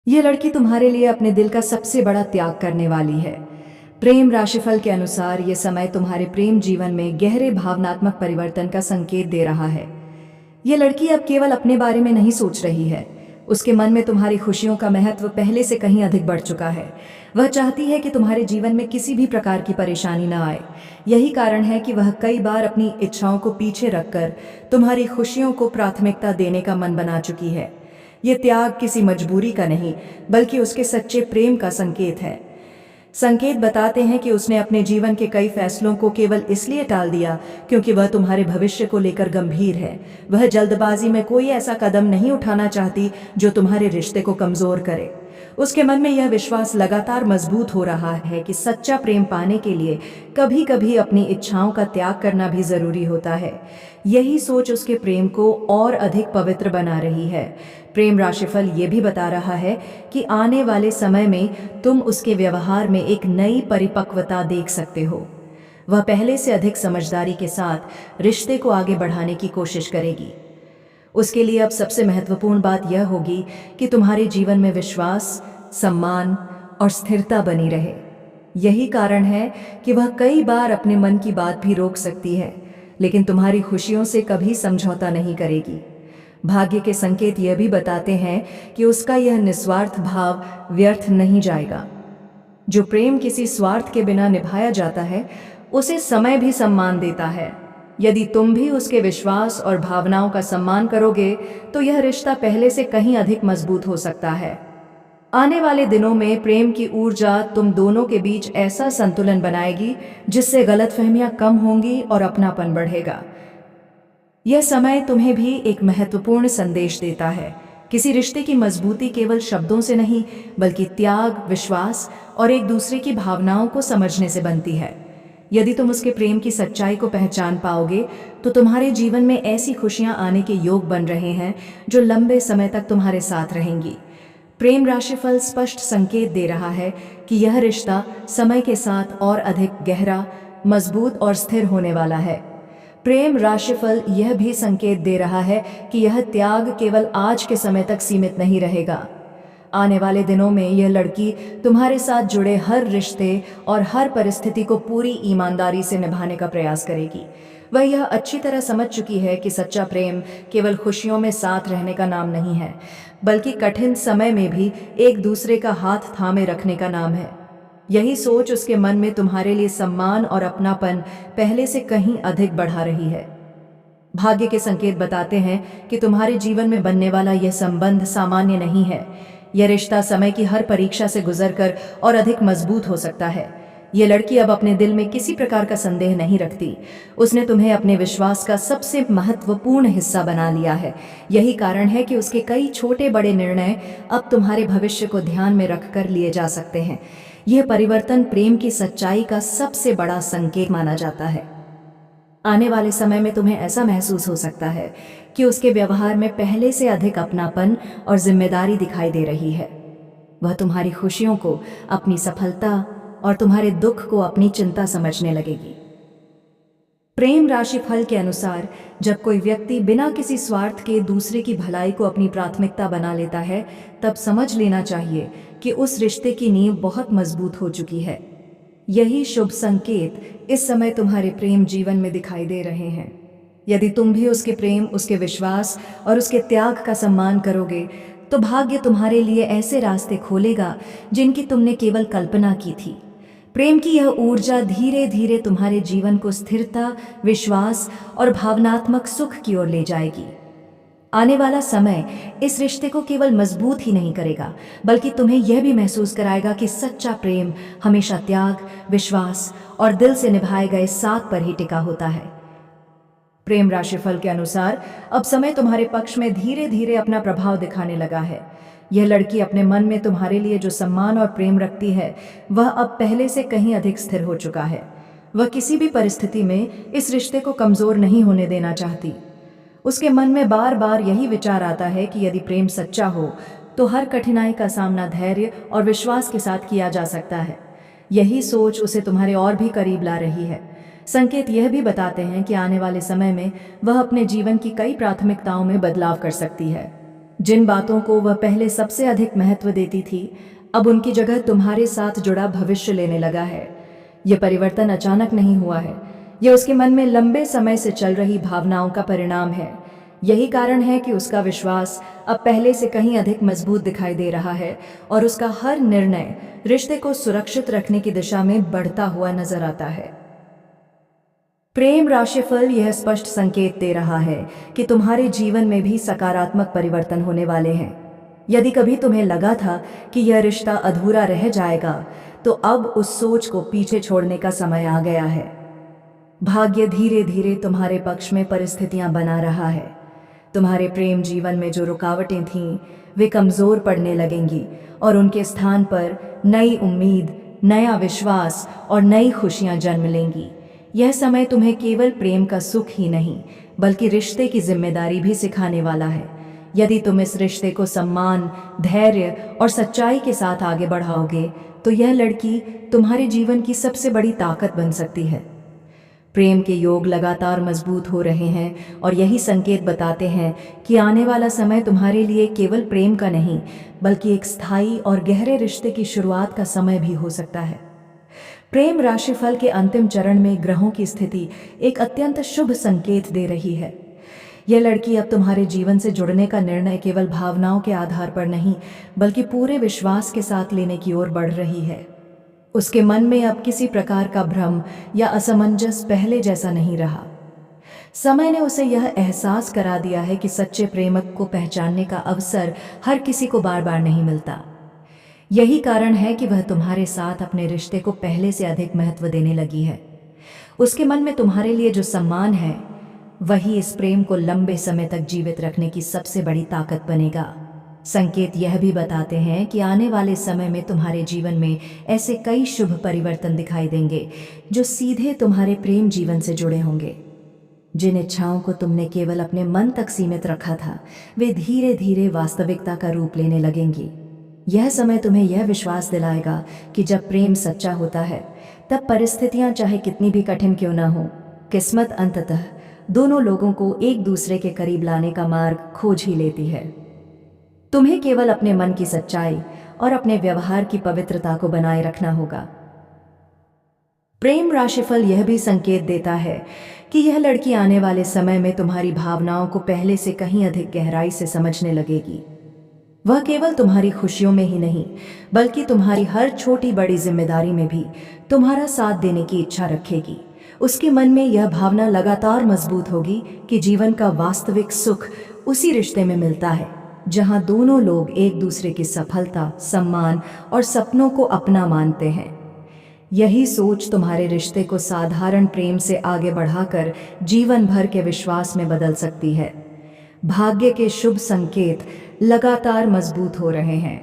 ये लड़की तुम्हारे लिए अपने दिल का सबसे बड़ा त्याग करने वाली है। प्रेम राशिफल के अनुसार ये समय तुम्हारे प्रेम जीवन में गहरे भावनात्मक परिवर्तन का संकेत दे रहा है। ये लड़की अब केवल अपने बारे में नहीं सोच रही है। उसके मन में तुम्हारी खुशियों का महत्व पहले से कहीं अधिक बढ़ चुका है। वह चाहती है कि तुम्हारे जीवन में किसी भी प्रकार की परेशानी न आए। यही कारण है कि वह कई बार अपनी इच्छाओं को पीछे रखकर तुम्हारी खुशियों को प्राथमिकता देने का मन बना चुकी है। ये त्याग किसी मजबूरी का नहीं, बल्कि उसके सच्चे प्रेम का संकेत है। संकेत बताते हैं कि उसने अपने जीवन के कई फैसलों को केवल इसलिए टाल दिया क्योंकि वह तुम्हारे भविष्य को लेकर गंभीर है। वह जल्दबाजी में कोई ऐसा कदम नहीं उठाना चाहती जो तुम्हारे रिश्ते को कमजोर करे। उसके मन में यह विश्वास लगातार मजबूत हो रहा है कि सच्चा प्रेम पाने के लिए कभी कभी अपनी इच्छाओं का त्याग करना भी जरूरी होता है। यही सोच उसके प्रेम को और अधिक पवित्र बना रही है। प्रेम राशिफल ये भी बता रहा है कि आने वाले समय में तुम उसके व्यवहार में एक नई परिपक्वता देख सकते हो। वह पहले से अधिक समझदारी के साथ रिश्ते को आगे बढ़ाने की कोशिश करेगी। उसके लिए अब सबसे महत्वपूर्ण बात यह होगी कि तुम्हारे जीवन में विश्वास, सम्मान और स्थिरता बनी रहे। यही कारण है कि वह कई बार अपने मन की बात भी रोक सकती है, लेकिन तुम्हारी खुशियों से कभी समझौता नहीं करेगी। भाग्य के संकेत यह भी बताते हैं कि उसका यह निस्वार्थ भाव व्यर्थ नहीं जाएगा। जो प्रेम किसी स्वार्थ के बिना निभाया जाता है, उसे समय भी सम्मान देता है। यदि तुम भी उसके विश्वास और भावनाओं का सम्मान करोगे, तो यह रिश्ता पहले से कहीं अधिक मजबूत हो सकता है। आने वाले दिनों में प्रेम की ऊर्जा तुम दोनों के बीच ऐसा संतुलन बनाएगी जिससे गलतफहमियां कम होंगी और अपनापन बढ़ेगा। यह समय तुम्हें भी एक महत्वपूर्ण संदेश देता है। किसी रिश्ते की मजबूती केवल शब्दों से नहीं, बल्कि त्याग, विश्वास और एक दूसरे की भावनाओं को समझने से बनती है। यदि तुम उसके प्रेम की सच्चाई को पहचान पाओगे, तो तुम्हारे जीवन में ऐसी खुशियां आने के योग बन रहे हैं जो लंबे समय तक तुम्हारे साथ रहेंगी। प्रेम राशिफल स्पष्ट संकेत दे रहा है कि यह रिश्ता समय के साथ और अधिक गहरा, मजबूत और स्थिर होने वाला है। प्रेम राशिफल यह भी संकेत दे रहा है कि यह त्याग केवल आज के समय तक सीमित नहीं रहेगा। आने वाले दिनों में यह लड़की तुम्हारे साथ जुड़े हर रिश्ते और हर परिस्थिति को पूरी ईमानदारी से निभाने का प्रयास करेगी। वह यह अच्छी तरह समझ चुकी है कि सच्चा प्रेम केवल खुशियों में साथ रहने का नाम नहीं है, बल्कि कठिन समय में भी एक दूसरे का हाथ थामे रखने का नाम है। यही सोच उसके मन में तुम्हारे लिए सम्मान और अपनापन पहले से कहीं अधिक बढ़ा रही है। भाग्य के संकेत बताते हैं कि तुम्हारे जीवन में बनने वाला यह संबंध सामान्य नहीं है। यह रिश्ता समय की हर परीक्षा से गुजरकर और अधिक मजबूत हो सकता है। यह लड़की अब अपने दिल में किसी प्रकार का संदेह नहीं रखती। उसने तुम्हें अपने विश्वास का सबसे महत्वपूर्ण हिस्सा बना लिया है। यही कारण है कि उसके कई छोटे बड़े निर्णय अब तुम्हारे भविष्य को ध्यान में रखकर लिए जा सकते हैं। यह परिवर्तन प्रेम की सच्चाई का सबसे बड़ा संकेत माना जाता है। आने वाले समय में तुम्हें ऐसा महसूस हो सकता है कि उसके व्यवहार में पहले से अधिक अपनापन और जिम्मेदारी दिखाई दे रही है। वह तुम्हारी खुशियों को अपनी सफलता और तुम्हारे दुख को अपनी चिंता समझने लगेगी। प्रेम राशिफल के अनुसार जब कोई व्यक्ति बिना किसी स्वार्थ के दूसरे की भलाई को अपनी प्राथमिकता बना लेता है, तब समझ लेना चाहिए कि उस रिश्ते की नींव बहुत मजबूत हो चुकी है। यही शुभ संकेत इस समय तुम्हारे प्रेम जीवन में दिखाई दे रहे हैं। यदि तुम भी उसके प्रेम, उसके विश्वास और उसके त्याग का सम्मान करोगे, तो भाग्य तुम्हारे लिए ऐसे रास्ते खोलेगा जिनकी तुमने केवल कल्पना की थी। प्रेम की यह ऊर्जा धीरे धीरे तुम्हारे जीवन को स्थिरता, विश्वास और भावनात्मक सुख की ओर ले जाएगी। आने वाला समय इस रिश्ते को केवल मजबूत ही नहीं करेगा, बल्कि तुम्हें यह भी महसूस कराएगा कि सच्चा प्रेम हमेशा त्याग, विश्वास और दिल से निभाए गए साथ पर ही टिका होता है। प्रेम राशिफल के अनुसार अब समय तुम्हारे पक्ष में धीरे धीरे अपना प्रभाव दिखाने लगा है। यह लड़की अपने मन में तुम्हारे लिए जो सम्मान और प्रेम रखती है, वह अब पहले से कहीं अधिक स्थिर हो चुका है। वह किसी भी परिस्थिति में इस रिश्ते को कमजोर नहीं होने देना चाहती। उसके मन में बार बार यही विचार आता है कि यदि प्रेम सच्चा हो, तो हर कठिनाई का सामना धैर्य और विश्वास के साथ किया जा सकता है। यही सोच उसे तुम्हारे और भी करीब ला रही है। संकेत यह भी बताते हैं कि आने वाले समय में वह अपने जीवन की कई प्राथमिकताओं में बदलाव कर सकती है। जिन बातों को वह पहले सबसे अधिक महत्व देती थी, अब उनकी जगह तुम्हारे साथ जुड़ा भविष्य लेने लगा है। यह परिवर्तन अचानक नहीं हुआ है, यह उसके मन में लंबे समय से चल रही भावनाओं का परिणाम है। यही कारण है कि उसका विश्वास अब पहले से कहीं अधिक मजबूत दिखाई दे रहा है और उसका हर निर्णय रिश्ते को सुरक्षित रखने की दिशा में बढ़ता हुआ नजर आता है। प्रेम राशिफल यह स्पष्ट संकेत दे रहा है कि तुम्हारे जीवन में भी सकारात्मक परिवर्तन होने वाले हैं। यदि कभी तुम्हें लगा था कि यह रिश्ता अधूरा रह जाएगा, तो अब उस सोच को पीछे छोड़ने का समय आ गया है। भाग्य धीरे धीरे तुम्हारे पक्ष में परिस्थितियां बना रहा है। तुम्हारे प्रेम जीवन में जो रुकावटें थीं, वे कमजोर पड़ने लगेंगी और उनके स्थान पर नई उम्मीद, नया विश्वास और नई खुशियां जन्म लेंगी। यह समय तुम्हें केवल प्रेम का सुख ही नहीं, बल्कि रिश्ते की जिम्मेदारी भी सिखाने वाला है। यदि तुम इस रिश्ते को सम्मान, धैर्य और सच्चाई के साथ आगे बढ़ाओगे, तो यह लड़की तुम्हारे जीवन की सबसे बड़ी ताकत बन सकती है। प्रेम के योग लगातार मजबूत हो रहे हैं और यही संकेत बताते हैं कि आने वाला समय तुम्हारे लिए केवल प्रेम का नहीं, बल्कि एक स्थायी और गहरे रिश्ते की शुरुआत का समय भी हो सकता है। प्रेम राशिफल के अंतिम चरण में ग्रहों की स्थिति एक अत्यंत शुभ संकेत दे रही है। यह लड़की अब तुम्हारे जीवन से जुड़ने का निर्णय केवल भावनाओं के आधार पर नहीं, बल्कि पूरे विश्वास के साथ लेने की ओर बढ़ रही है। उसके मन में अब किसी प्रकार का भ्रम या असमंजस पहले जैसा नहीं रहा। समय ने उसे यह एहसास करा दिया है कि सच्चे प्रेमक को पहचानने का अवसर हर किसी को बार बार नहीं मिलता। यही कारण है कि वह तुम्हारे साथ अपने रिश्ते को पहले से अधिक महत्व देने लगी है। उसके मन में तुम्हारे लिए जो सम्मान है, वही इस प्रेम को लंबे समय तक जीवित रखने की सबसे बड़ी ताकत बनेगा। संकेत यह भी बताते हैं कि आने वाले समय में तुम्हारे जीवन में ऐसे कई शुभ परिवर्तन दिखाई देंगे जो सीधे तुम्हारे प्रेम जीवन से जुड़े होंगे। जिन इच्छाओं को तुमने केवल अपने मन तक सीमित रखा था, वे धीरे धीरे वास्तविकता का रूप लेने लगेंगी। यह समय तुम्हें यह विश्वास दिलाएगा कि जब प्रेम सच्चा होता है, तब परिस्थितियां चाहे कितनी भी कठिन क्यों न हो, किस्मत अंततः दोनों लोगों को एक दूसरे के करीब लाने का मार्ग खोज ही लेती है। तुम्हें केवल अपने मन की सच्चाई और अपने व्यवहार की पवित्रता को बनाए रखना होगा। प्रेम राशिफल यह भी संकेत देता है कि यह लड़की आने वाले समय में तुम्हारी भावनाओं को पहले से कहीं अधिक गहराई से समझने लगेगी। वह केवल तुम्हारी खुशियों में ही नहीं, बल्कि तुम्हारी हर छोटी बड़ी जिम्मेदारी में भी तुम्हारा साथ देने की इच्छा रखेगी। उसके मन में यह भावना लगातार मजबूत होगी कि जीवन का वास्तविक सुख उसी रिश्ते में मिलता है जहां दोनों लोग एक दूसरे की सफलता, सम्मान और सपनों को अपना मानते हैं। यही सोच तुम्हारे रिश्ते को साधारण प्रेम से आगे बढ़ाकर जीवन भर के विश्वास में बदल सकती है। भाग्य के शुभ संकेत लगातार मजबूत हो रहे हैं।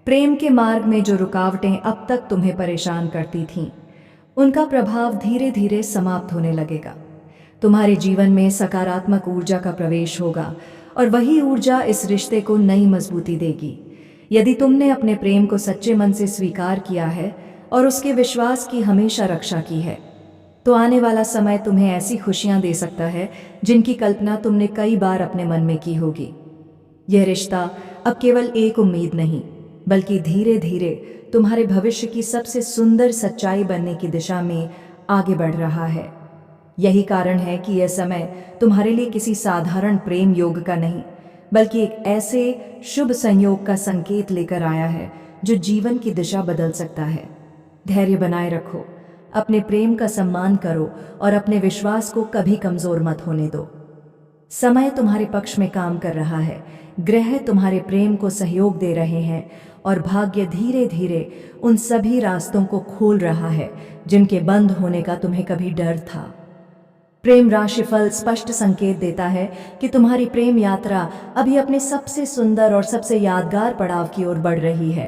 प्रेम के मार्ग में जो रुकावटें अब तक तुम्हें परेशान करती थीं, उनका प्रभाव धीरे धीरे समाप्त होने लगेगा। तुम्हारे जीवन में सकारात्मक ऊर्जा का प्रवेश होगा और वही ऊर्जा इस रिश्ते को नई मजबूती देगी। यदि तुमने अपने प्रेम को सच्चे मन से स्वीकार किया है और उसके विश्वास की हमेशा रक्षा की है, तो आने वाला समय तुम्हें ऐसी खुशियां दे सकता है जिनकी कल्पना तुमने कई बार अपने मन में की होगी। यह रिश्ता अब केवल एक उम्मीद नहीं, बल्कि धीरे धीरे तुम्हारे भविष्य की सबसे सुंदर सच्चाई बनने की दिशा में आगे बढ़ रहा है। यही कारण है कि यह समय तुम्हारे लिए किसी साधारण प्रेम योग का नहीं, बल्कि एक ऐसे शुभ संयोग का संकेत लेकर आया है जो जीवन की दिशा बदल सकता है। धैर्य बनाए रखो, अपने प्रेम का सम्मान करो और अपने विश्वास को कभी कमजोर मत होने दो। समय तुम्हारे पक्ष में काम कर रहा है, ग्रह तुम्हारे प्रेम को सहयोग दे रहे हैं और भाग्य धीरे धीरे उन सभी रास्तों को खोल रहा है जिनके बंद होने का तुम्हें कभी डर था। प्रेम राशिफल स्पष्ट संकेत देता है कि तुम्हारी प्रेम यात्रा अभी अपने सबसे सुंदर और सबसे यादगार पड़ाव की ओर बढ़ रही है।